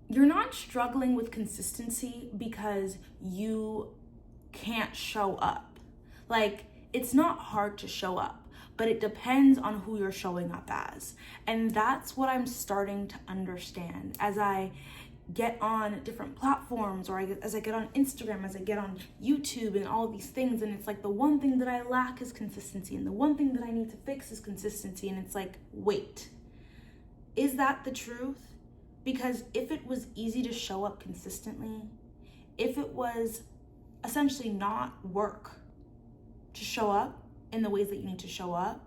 you're not struggling with consistency because you can't show up. Like, it's not hard to show up, but it depends on who you're showing up as. And that's what I'm starting to understand as I get on different platforms, or as I get on Instagram, as I get on YouTube and all of these things. And it's like, the one thing that I lack is consistency, and the one thing that I need to fix is consistency. And it's like, wait, is that the truth? Because if it was easy to show up consistently, if it was essentially not work to show up in the ways that you need to show up,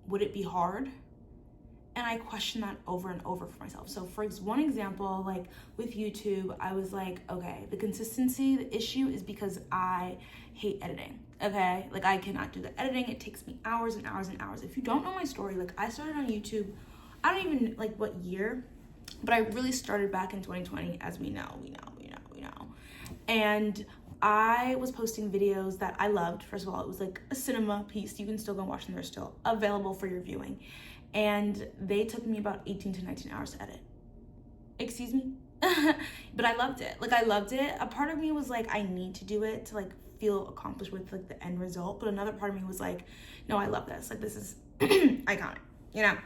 would it be hard? And I question that over and over for myself. So for one example, like with YouTube, I was like, okay, the consistency, the issue is because I hate editing, okay? Like, I cannot do the editing. It takes me hours and hours and hours. If you don't know my story, like, I started on YouTube, I don't even like what year, but I really started back in 2020, as we know. And I was posting videos that I loved. First of all, it was like a cinema piece. You can still go and watch them. They're still available for your viewing. And they took me about 18 to 19 hours to edit. Excuse me? But I loved it. Like, I loved it. A part of me was like, I need to do it to like feel accomplished with like the end result. But another part of me was like, no, I love this. Like, this is iconic, you know?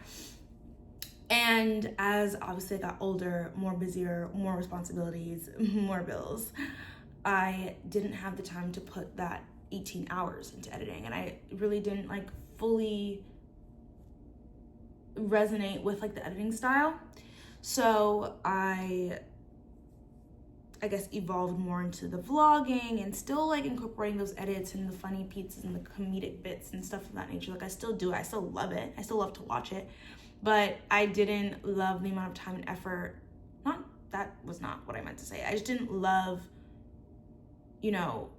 And as obviously I got older, more busier, more responsibilities, more bills, I didn't have the time to put that 18 hours into editing. And I really didn't like fully resonate with like the editing style. So I guess evolved more into the vlogging and still like incorporating those edits and the funny pieces and the comedic bits and stuff of that nature. Like, I still do it. I still love it. I still love to watch it. But I didn't love the amount of time and effort. That was not what I meant to say. I just didn't love, you know,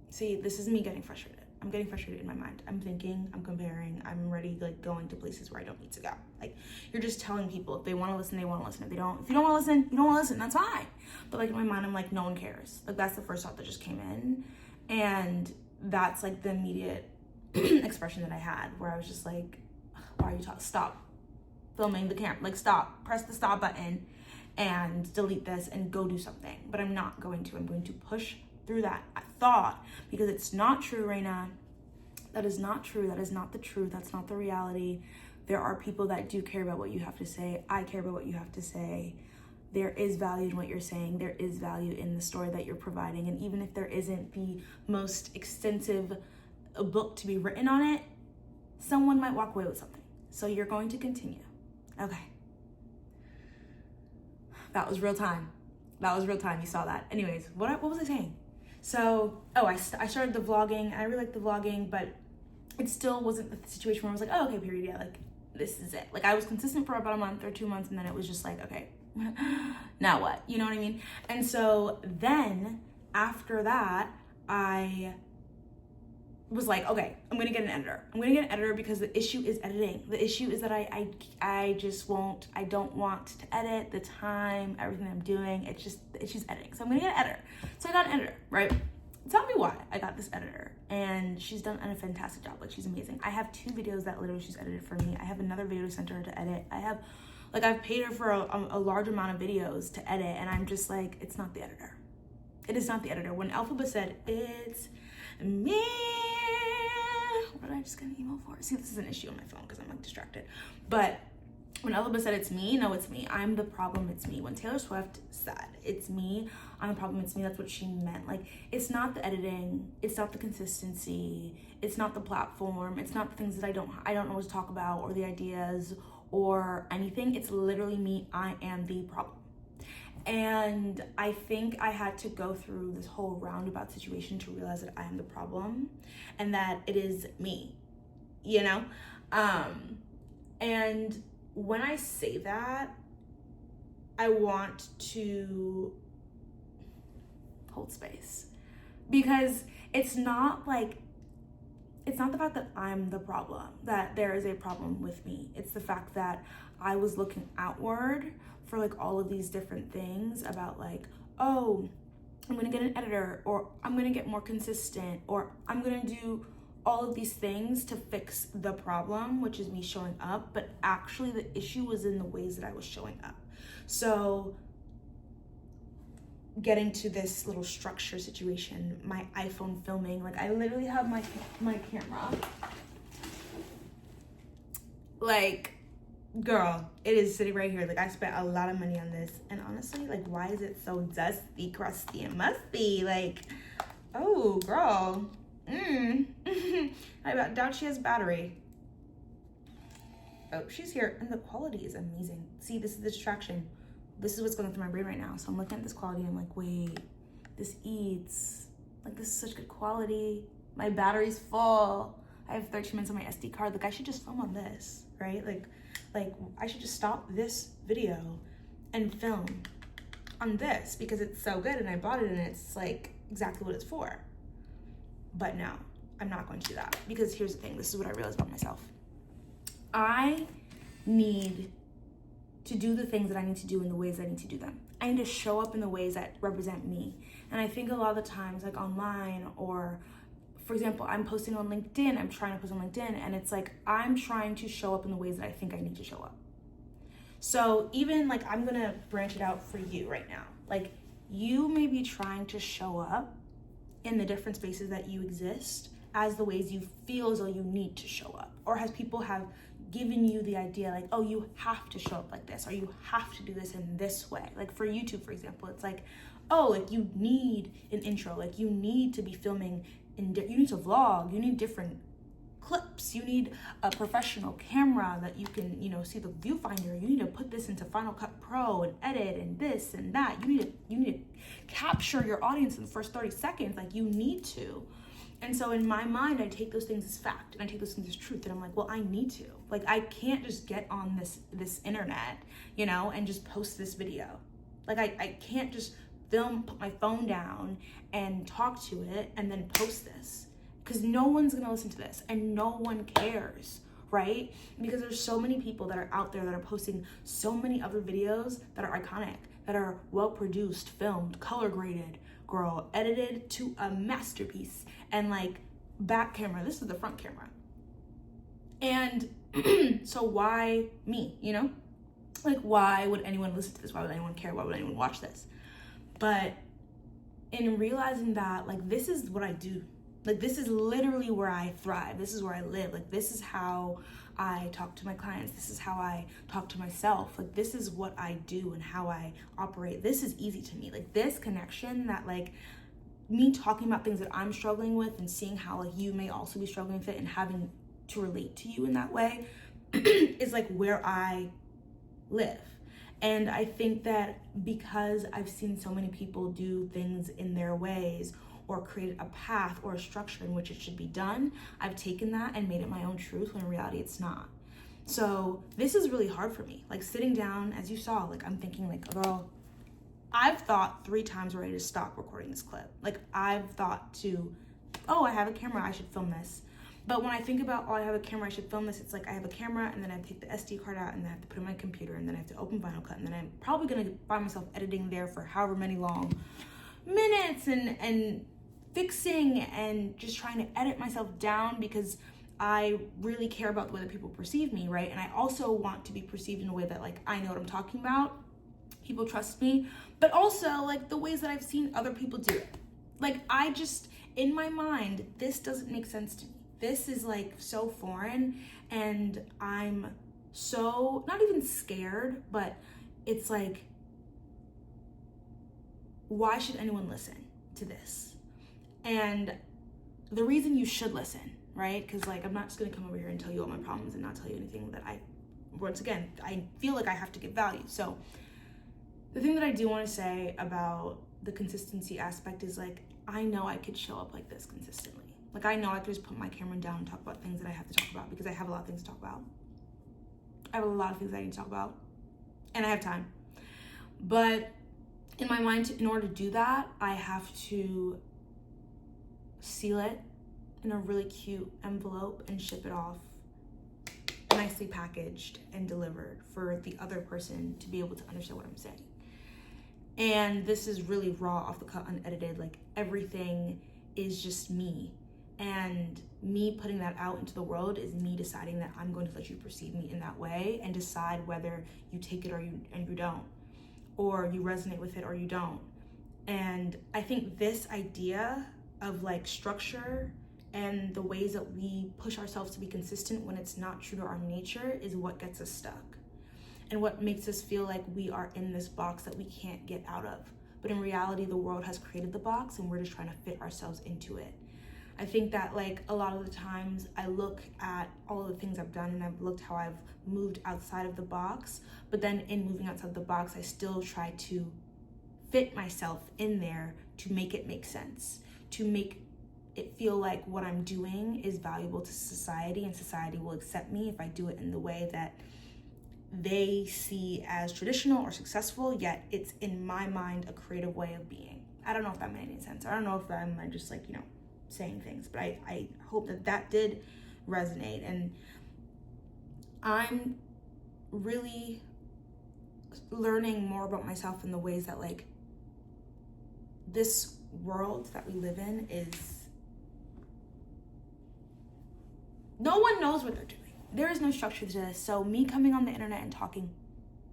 see, this is me getting frustrated. I'm getting frustrated in my mind. I'm thinking, I'm comparing, I'm already like going to places where I don't need to go. Like, you're just telling people if they want to listen, they want to listen. If you don't want to listen, you don't want to listen. That's fine. But like, in my mind, I'm like, no one cares. Like, that's the first thought that just came in. And that's like the immediate expression that I had, where I was just like, why are you talking? Stop filming the camera. Like, stop. Press the stop button and delete this and go do something. But I'm not going to. I'm going to push through that thought, because it's not true, RAENA. That is not true. That is not the truth. That's not the reality. There are people that do care about what you have to say. I care about what you have to say. There is value in what you're saying. There is value in the story that you're providing. And even if there isn't the most extensive book to be written on it, someone might walk away with something. So you're going to continue. Okay. That was real time. You saw that. Anyways, what was I saying? So, I started the vlogging. I really liked the vlogging, but it still wasn't the situation where I was like, oh, okay, period. Yeah, like, this is it. Like, I was consistent for about a month or 2 months, and then it was just like, okay, now what? You know what I mean? And so then after that, I was like, okay, I'm gonna get an editor. Because the issue is editing. The issue is that I don't want to edit the time, everything I'm doing. It's just, the issue's editing. So I'm gonna get an editor. So I got an editor, right? Tell me why I got this editor. And she's done a fantastic job. Like, she's amazing. I have 2 videos that literally she's edited for me. I have another video center to edit. I've paid her for a large amount of videos to edit, and I'm just like, it's not the editor. It is not the editor. When Alphaba said, it's me, what did I just get an email for? See, this is an issue on my phone because I'm like distracted. But when Alphaba said it's me, no, it's me. I'm the problem, it's me. When Taylor Swift said it's me, I'm the problem, it's me, that's what she meant. Like, it's not the editing, it's not the consistency, it's not the platform, it's not the things that I don't know what to talk about, or the ideas or anything. It's literally me. I am the problem. And I think I had to go through this whole roundabout situation to realize that I am the problem and that it is me, you know? And when I say that, I want to hold space, because it's not the fact that I'm the problem, that there is a problem with me. It's the fact that I was looking outward for like all of these different things about like, oh, I'm gonna get an editor, or I'm gonna get more consistent, or I'm gonna do all of these things to fix the problem, which is me showing up, but actually the issue was in the ways that I was showing up. So getting to this little structure situation, my iPhone filming, like I literally have my camera. Like, girl, it is sitting right here. Like, I spent a lot of money on this, and honestly, like, why is it so dusty, crusty, and musty? Like, oh, girl. I doubt she has battery. Oh, she's here, and the quality is amazing. See, this is the distraction. This is what's going through my brain right now. So I'm looking at this quality, and I'm like, wait, this eats. Like, this is such good quality. My battery's full. I have 13 minutes on my SD card. Like, I should just film on this, right? Like I should just stop this video and film on this because it's so good and I bought it and it's like exactly what it's for. But no, I'm not going to do that because here's the thing. This is what I realized about myself. I need to do the things that I need to do in the ways I need to do them. I need to show up in the ways that represent me. And I think a lot of the times, like online, or for example, I'm posting on LinkedIn, I'm trying to post on LinkedIn, and it's like, I'm trying to show up in the ways that I think I need to show up. So even like, I'm gonna branch it out for you right now. Like, you may be trying to show up in the different spaces that you exist as the ways you feel as though you need to show up, or as people have given you the idea like, oh, you have to show up like this, or you have to do this in this way. Like for YouTube, for example, it's like, oh, like you need an intro, like you need to be filming, you need to vlog, you need different clips, you need a professional camera that you can, see the viewfinder, you need to put this into Final Cut Pro and edit and this and that. You need to capture your audience in the first 30 seconds, like you need to. And so in my mind, I take those things as fact and I take those things as truth. And I'm like, well, I need to. Like, I can't just get on this internet, and just post this video. Like, I can't just put my phone down and talk to it and then post this. Because no one's going to listen to this and no one cares, right? Because there's so many people that are out there that are posting so many other videos that are iconic, that are well-produced, filmed, color-graded, girl, edited to a masterpiece. And like, back camera, this is the front camera. And so why me, Like, why would anyone listen to this? Why would anyone care? Why would anyone watch this? But in realizing that, like, this is what I do. Like, this is literally where I thrive. This is where I live. Like, this is how I talk to my clients. This is how I talk to myself. Like, this is what I do and how I operate. This is easy to me. Like, this connection that, like, me talking about things that I'm struggling with and seeing how, like, you may also be struggling with it and having to relate to you in that way is, like, where I live. And I think that because I've seen so many people do things in their ways or create a path or a structure in which it should be done, I've taken that and made it my own truth when in reality it's not. So this is really hard for me. Like, sitting down, as you saw, like, I'm thinking like, girl, I've thought 3 times already to stop recording this clip. Like, I've thought to, oh, I have a camera, I should film this. But when I think about, oh, I have a camera, I should film this, it's like I have a camera and then I take the SD card out and then I have to put it in my computer and then I have to open Final Cut and then I'm probably gonna find myself editing there for however many long minutes and fixing and just trying to edit myself down because I really care about the way that people perceive me, right? And I also want to be perceived in a way that, like, I know what I'm talking about, people trust me, but also like the ways that I've seen other people do it. Like, I just, in my mind, this doesn't make sense to me. This is like so foreign and I'm so, not even scared, but it's like, why should anyone listen to this? And the reason you should listen, right? Because, like, I'm not just gonna come over here and tell you all my problems and not tell you anything that once again, I feel like I have to give value. So the thing that I do want to say about the consistency aspect is, like, I know I could show up like this consistently. Like, I know I could just put my camera down and talk about things that I have to talk about because I have a lot of things to talk about. I have a lot of things I need to talk about and I have time. But in my mind, in order to do that, I have to seal it in a really cute envelope and ship it off nicely packaged and delivered for the other person to be able to understand what I'm saying. And this is really raw, off the cut, unedited. Like, everything is just me. And me putting that out into the world is me deciding that I'm going to let you perceive me in that way and decide whether you take it or you don't, or you resonate with it or you don't. And I think this idea of like structure and the ways that we push ourselves to be consistent when it's not true to our nature is what gets us stuck and what makes us feel like we are in this box that we can't get out of. But in reality, the world has created the box and we're just trying to fit ourselves into it. I think that like a lot of the times I look at all of the things I've done and I've looked how I've moved outside of the box, but then in moving outside the box, I still try to fit myself in there to make it make sense, to make it feel like what I'm doing is valuable to society and society will accept me if I do it in the way that they see as traditional or successful, yet it's in my mind a creative way of being. I don't know if that made any sense. I don't know if I'm just like, saying things, but I hope that did resonate. And I'm really learning more about myself in the ways that like this world that we live in is, no one knows what they're doing. There is no structure to this. So me coming on the internet and talking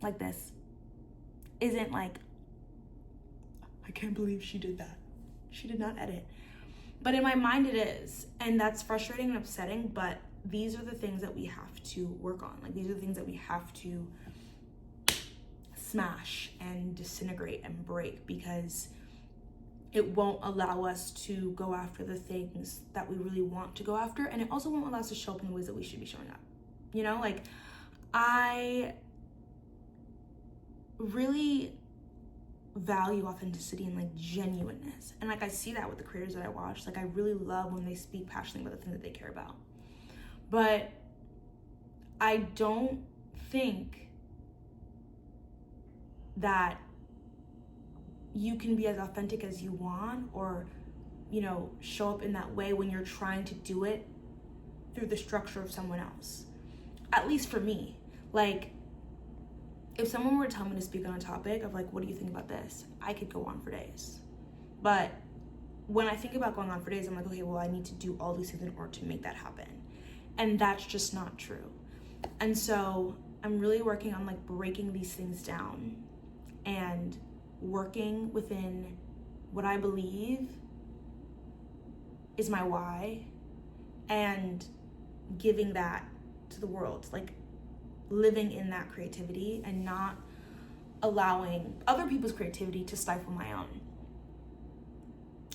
like this isn't like, I can't believe she did that. She did not edit. But in my mind it is. And that's frustrating and upsetting, but these are the things that we have to work on. Like these are the things that we have to smash and disintegrate and break, because it won't allow us to go after the things that we really want to go after. And it also won't allow us to show up in the ways that we should be showing up. Like I really value authenticity and like genuineness. And like I see that with the creators that I watch. Like I really love when they speak passionately about the things that they care about. But I don't think that you can be as authentic as you want or, show up in that way when you're trying to do it through the structure of someone else. At least for me. Like, if someone were to tell me to speak on a topic of like, what do you think about this? I could go on for days. But when I think about going on for days, I'm like, okay, well, I need to do all these things in order to make that happen. And that's just not true. And so I'm really working on like breaking these things down and working within what I believe is my why and giving that to the world, like living in that creativity and not allowing other people's creativity to stifle my own.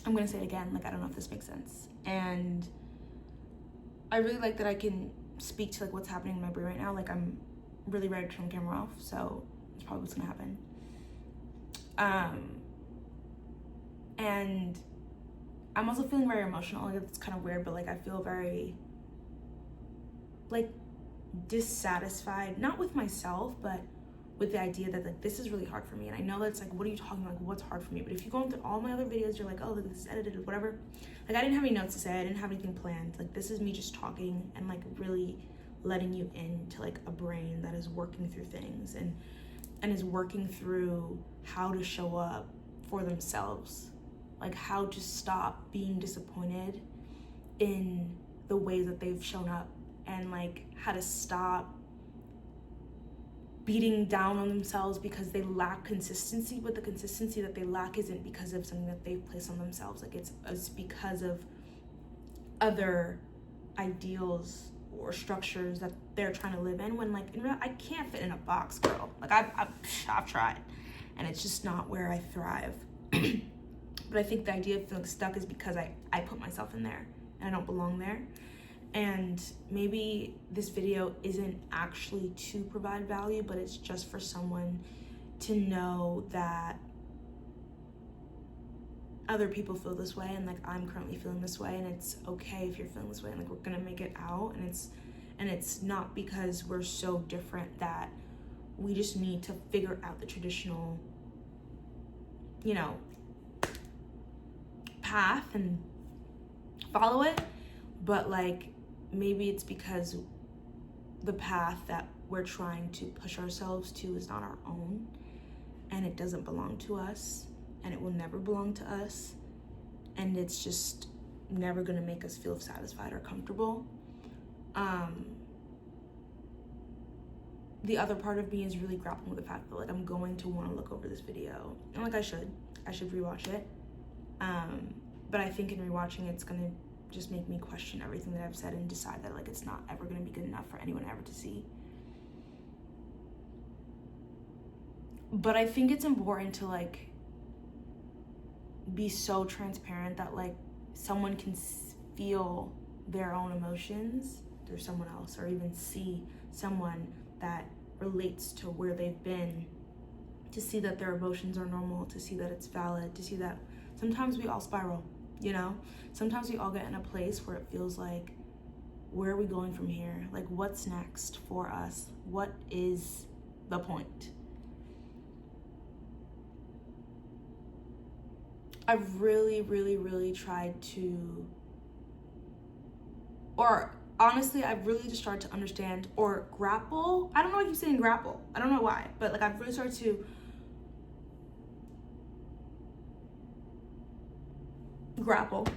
I'm gonna say it again, like I don't know if this makes sense. And I really like that I can speak to like what's happening in my brain right now. Like I'm really ready to turn the camera off, so it's probably what's gonna happen. And I'm also feeling very emotional. Like it's kind of weird, but like I feel very like dissatisfied, not with myself, but with the idea that like this is really hard for me. And I know that's like, what are you talking about? Like, what's hard for me? But if you go into all my other videos, you're like, oh, look, this is edited, whatever. Like I didn't have any notes to say. I didn't have anything planned. Like this is me just talking and like really letting you into like a brain that is working through things and is working through how to show up for themselves. Like how to stop being disappointed in the ways that they've shown up, and like how to stop beating down on themselves because they lack consistency, but the consistency that they lack isn't because of something that they've placed on themselves. Like it's because of other ideals or structures that they're trying to live in, when like in real, I can't fit in a box, girl. Like I've tried and it's just not where I thrive. But I think the idea of feeling stuck is because I put myself in there and I don't belong there. And maybe this video isn't actually to provide value, but it's just for someone to know that other people feel this way, and like I'm currently feeling this way, and it's okay if you're feeling this way, and like we're gonna make it out, and it's not because we're so different that we just need to figure out the traditional, path and follow it, but like maybe it's because the path that we're trying to push ourselves to is not our own, and it doesn't belong to us, and it will never belong to us, and it's just never gonna make us feel satisfied or comfortable. The other part of me is really grappling with the fact that like I'm going to want to look over this video, and like I should rewatch it. But I think in rewatching it's gonna just make me question everything that I've said and decide that like it's not ever gonna be good enough for anyone ever to see. But I think it's important to like be so transparent that like someone can feel their own emotions through someone else, or even see someone that relates to where they've been, to see that their emotions are normal, to see that it's valid, to see that sometimes we all spiral, you know? Sometimes we all get in a place where it feels like, where are we going from here? Like, what's next for us? What is the point? I've really, really, really tried to, or honestly, I've really just started to understand or grapple. I don't know why I keep saying grapple. I don't know why, but like I've really started to grapple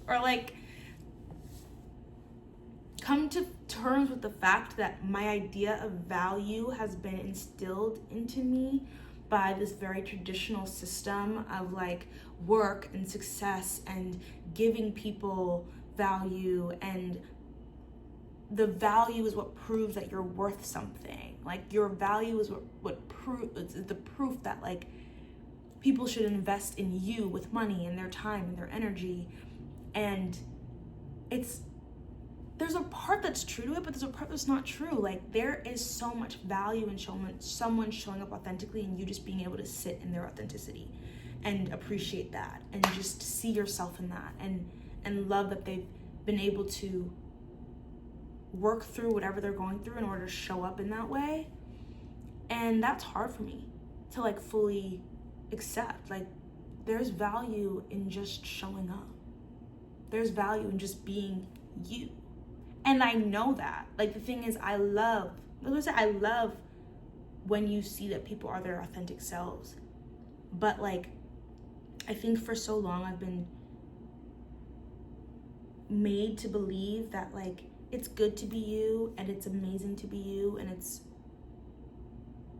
or like come to terms with the fact that my idea of value has been instilled into me by this very traditional system of like work and success and giving people value, and the value is what proves that you're worth something. Like your value is it's the proof that like people should invest in you with money and their time and their energy. And there's a part that's true to it, but there's a part that's not true. Like there is so much value in someone showing up authentically, and you just being able to sit in their authenticity and appreciate that and just see yourself in that, and love that they've been able to work through whatever they're going through in order to show up in that way. And that's hard for me to like fully accept. Like there's value in just showing up. There's value in just being you. And I know that. Like the thing is, I love when you see that people are their authentic selves. But like, I think for so long I've been made to believe that like it's good to be you, and it's amazing to be you, and it's,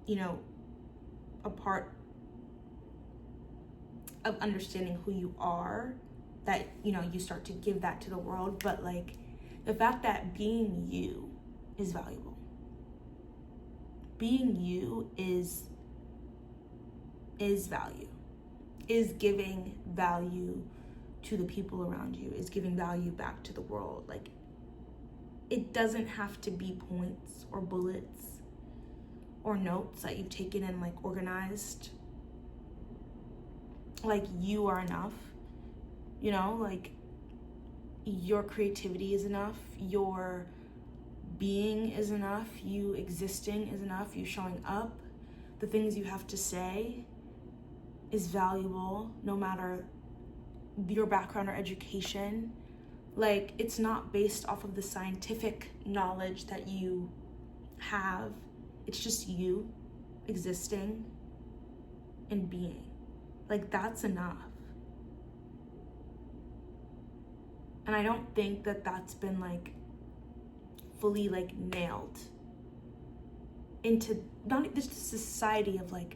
you know, a part of understanding who you are, that, you know, you start to give that to the world. But like the fact that being you is valuable. Being you is value, is giving value to the people around you, is giving value back to the world. Like it doesn't have to be points or bullets or notes that you've taken and like organized. Like you are enough, you know, like your creativity is enough, your being is enough, you existing is enough, you showing up, the things you have to say is valuable no matter your background or education. Like it's not based off of the scientific knowledge that you have. It's just you existing and being. Like that's enough. And I don't think that that's been like fully like nailed into not this society of like,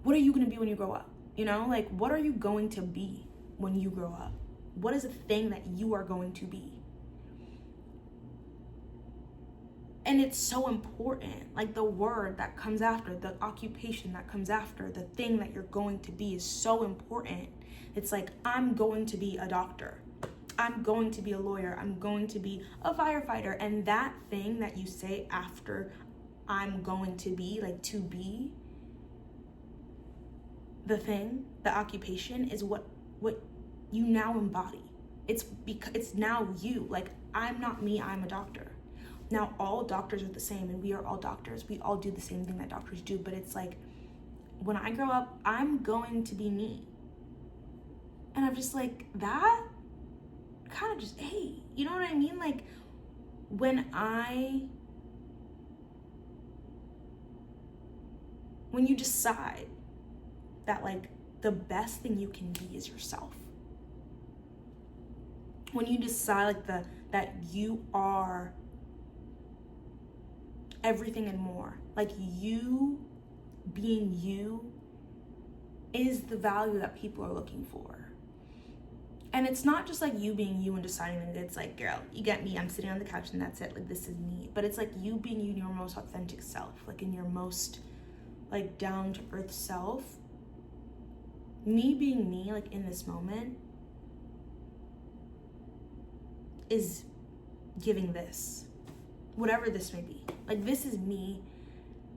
what are you going to be when you grow up? You know, like what are you going to be when you grow up? What is a thing that you are going to be? And it's so important. Like the word that comes after, the occupation that comes after, the thing that you're going to be is so important. It's like, I'm going to be a doctor. I'm going to be a lawyer. I'm going to be a firefighter. And that thing that you say after I'm going to be, like to be, the thing, the occupation is what you now embody. It's because it's now you. Like I'm not me, I'm a doctor. Now all doctors are the same, and we are all doctors. We all do the same thing that doctors do, but it's like when I grow up, I'm going to be me. And I'm just like, that kind of just, hey, you know what I mean? Like when you decide that like the best thing you can be is yourself, when you decide like that you are everything and more, like you being you is the value that people are looking for. And it's not just like you being you and deciding that it's like, girl, you get me, I'm sitting on the couch and that's it, like this is me. But it's like you being you in your most authentic self, like in your most like down to earth self. Me being me, like in this moment, is giving this, whatever this may be. Like this is me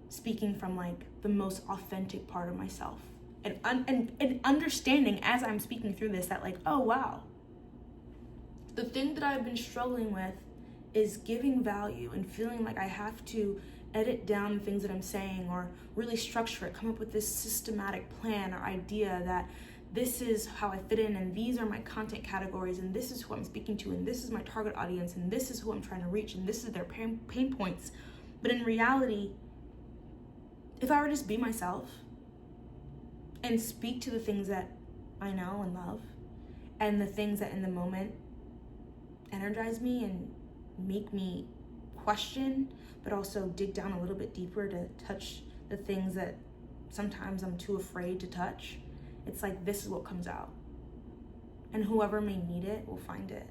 speaking from like the most authentic part of myself. And understanding as I'm speaking through this that like, oh wow, the thing that I've been struggling with is giving value and feeling like I have to edit down the things that I'm saying or really structure it, come up with this systematic plan or idea that this is how I fit in and these are my content categories and this is who I'm speaking to and this is my target audience and this is who I'm trying to reach and this is their pain points. But in reality, if I were to just be myself and speak to the things that I know and love and the things that in the moment energize me and make me question, but also dig down a little bit deeper to touch the things that sometimes I'm too afraid to touch, it's like this is what comes out. And whoever may need it will find it.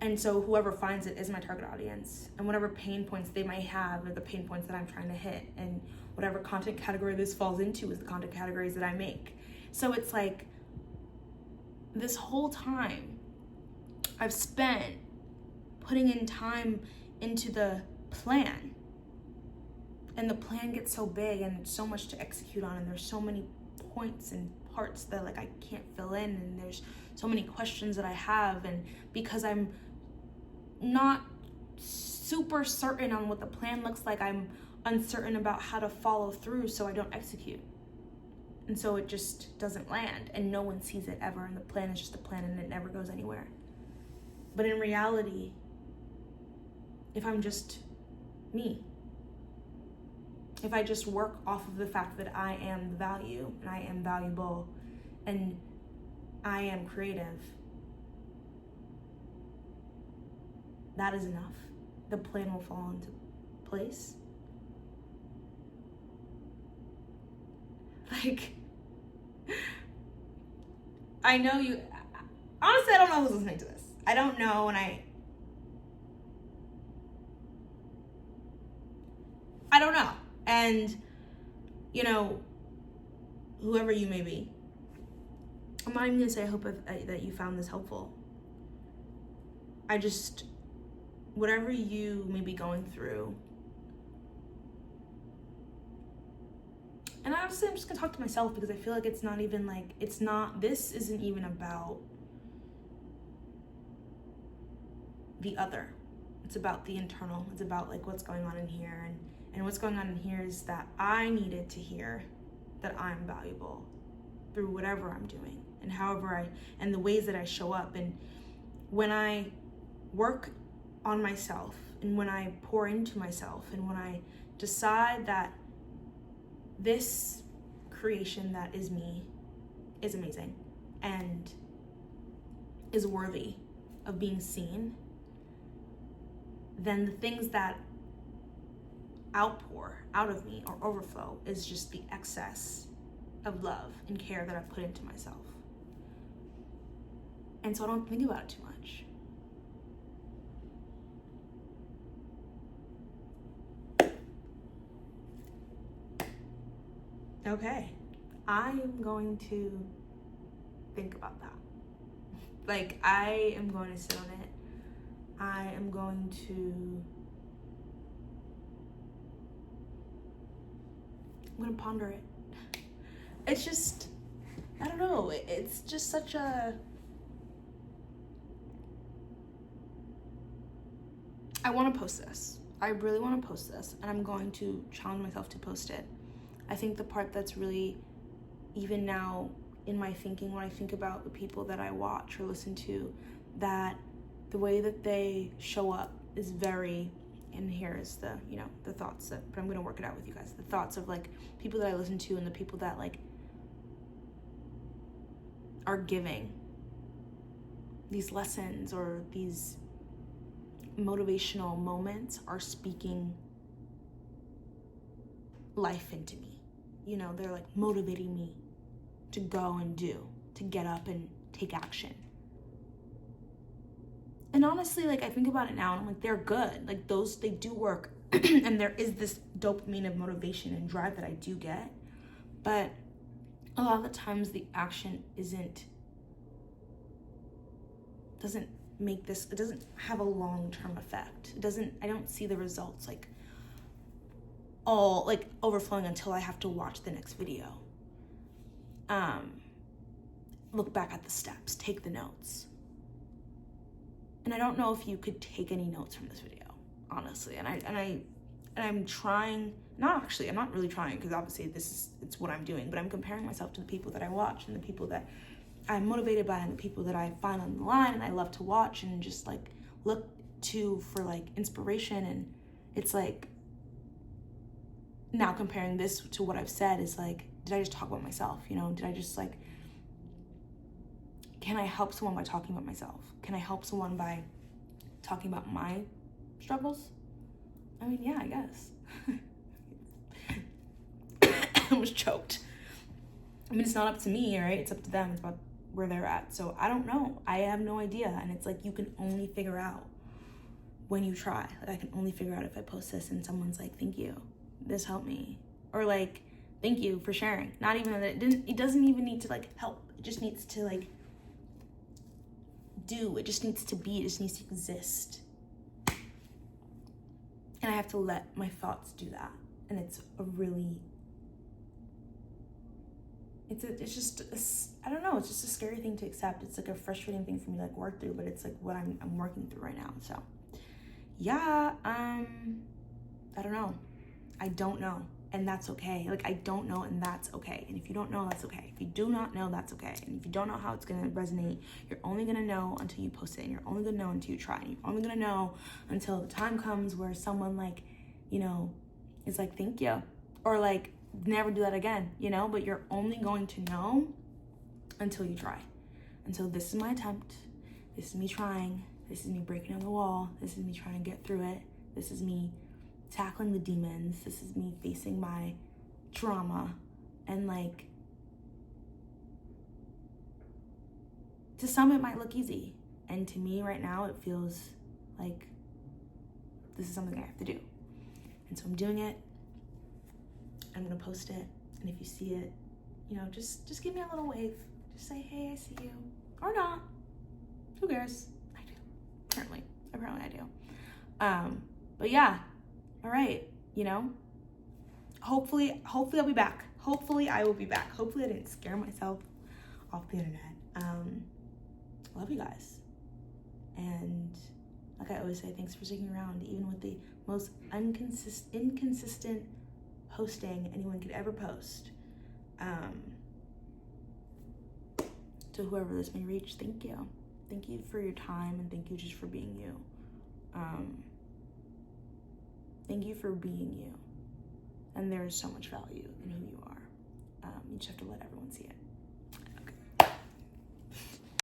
And so whoever finds it is my target audience. And whatever pain points they might have are the pain points that I'm trying to hit. And whatever content category this falls into is the content categories that I make. So it's like this whole time I've spent putting in time into the plan. And the plan gets so big and it's so much to execute on and there's so many points and parts that like I can't fill in and there's so many questions that I have, and because I'm not super certain on what the plan looks like, I'm uncertain about how to follow through so I don't execute. And so it just doesn't land and no one sees it ever, and the plan is just a plan and it never goes anywhere. But in reality, if I'm just me, if I just work off of the fact that I am the value and I am valuable and I am creative, that is enough. The plan will fall into place. Like, I know you, honestly, I don't know who's listening to this. I don't know, and I don't know. And, you know, whoever you may be, I'm not even gonna say I hope that you found this helpful. I just, whatever you may be going through, and honestly, I'm just gonna talk to myself because I feel like it's not even like, this isn't even about the other. It's about the internal. It's about like what's going on in here, and what's going on in here is that I needed to hear that I'm valuable through whatever I'm doing and however and the ways that I show up. And when I work on myself and when I pour into myself and when I decide that this creation that is me is amazing and is worthy of being seen, then the things that outpour out of me or overflow is just the excess of love and care that I've put into myself. And so I don't think about it too much. Okay, I am going to think about that. Like, I am going to sit on it. I am going to, I'm going to ponder it. It's just, I don't know, it's just such a, I want to post this. I really want to post this, and I'm going to challenge myself to post it. I think the part that's really, even now in my thinking, when I think about the people that I watch or listen to, that the way that they show up is very, and here is the, you know, the thoughts that, but I'm going to work it out with you guys. The thoughts of like people that I listen to and the people that like are giving these lessons or these motivational moments are speaking life into me. You know, they're like motivating me to go and do, to get up and take action. And honestly, like, I think about it now and I'm like, they're good. Like, those, they do work. And there is this dopamine of motivation and drive that I do get. But a lot of the times the action doesn't make this, it doesn't have a long-term effect. I don't see the results like all like overflowing until I have to watch the next video. Look back at the steps, take the notes. And I don't know if you could take any notes from this video, honestly. And I'm trying, I'm not really trying, because obviously it's what I'm doing, but I'm comparing myself to the people that I watch and the people that I'm motivated by and the people that I find on the line and I love to watch and just like look to for like inspiration. And it's like, now comparing this to what I've said is like, did I just talk about myself? You know, did I just like, can I help someone by talking about myself? Can I help someone by talking about my struggles? I mean, yeah, I guess. I almost choked. I mean, it's not up to me, right? It's up to them. It's about where they're at. So I don't know. I have no idea. And it's like, you can only figure out when you try. Like, I can only figure out if I post this and someone's like, thank you, this helped me. Or like, thank you for sharing. Not even that it doesn't even need to like help. It just needs to like do. It just needs to be. It just needs to exist. And I have to let my thoughts do that. And it's a really, it's just, I don't know, it's just a scary thing to accept. It's like a frustrating thing for me to like work through, but it's like what I'm working through right now. So yeah, I don't know. I don't know. And that's okay. Like, I don't know, and that's okay. And if you don't know, that's okay. If you do not know, that's okay. And if you don't know how it's gonna resonate, you're only gonna know until you post it, and you're only gonna know until you try. And you're only gonna know until the time comes where someone like, you know, is like, thank you. Or like, never do that again, you know? But you're only going to know until you try. And so this is my attempt. This is me trying. This is me breaking down the wall. This is me trying to get through it. This is me tackling the demons. This is me facing my trauma. And like, to some it might look easy, and to me right now it feels like this is something I have to do. And so I'm doing it. I'm gonna post it, and if you see it, you know, just give me a little wave. Just say, hey, I see you. Or not. Who cares? I do. Apparently I do. But yeah. All right, you know, hopefully I'll be back. Hopefully I will be back. Hopefully I didn't scare myself off the internet. Love you guys. And like I always say, thanks for sticking around, even with the most inconsistent posting anyone could ever post. To whoever this may reach, thank you. Thank you for your time, and thank you just for being you. Thank you for being you. And there is so much value in who you are. You just have to let everyone see it.